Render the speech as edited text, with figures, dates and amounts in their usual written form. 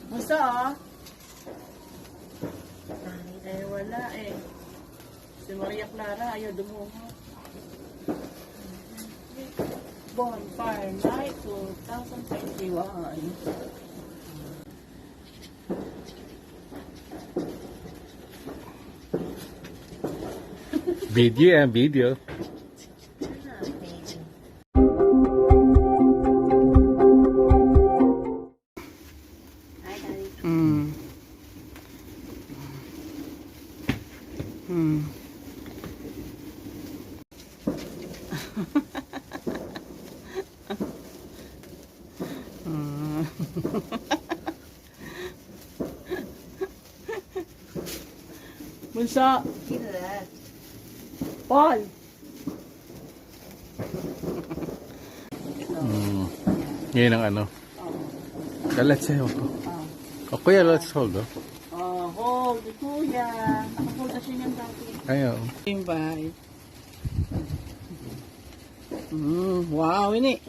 Musta ah? Eh wala eh. Si Maria Clara ayaw dumuha. Bonfire Night 2021. Video and video. Bunso. Paul. Ngayon ang ano. Let's say hold. Oh, kuya, let's hold. Oh, hold. Kuya. Nakahold na siya niyang dati. Ayaw. Bye. Wow, ini.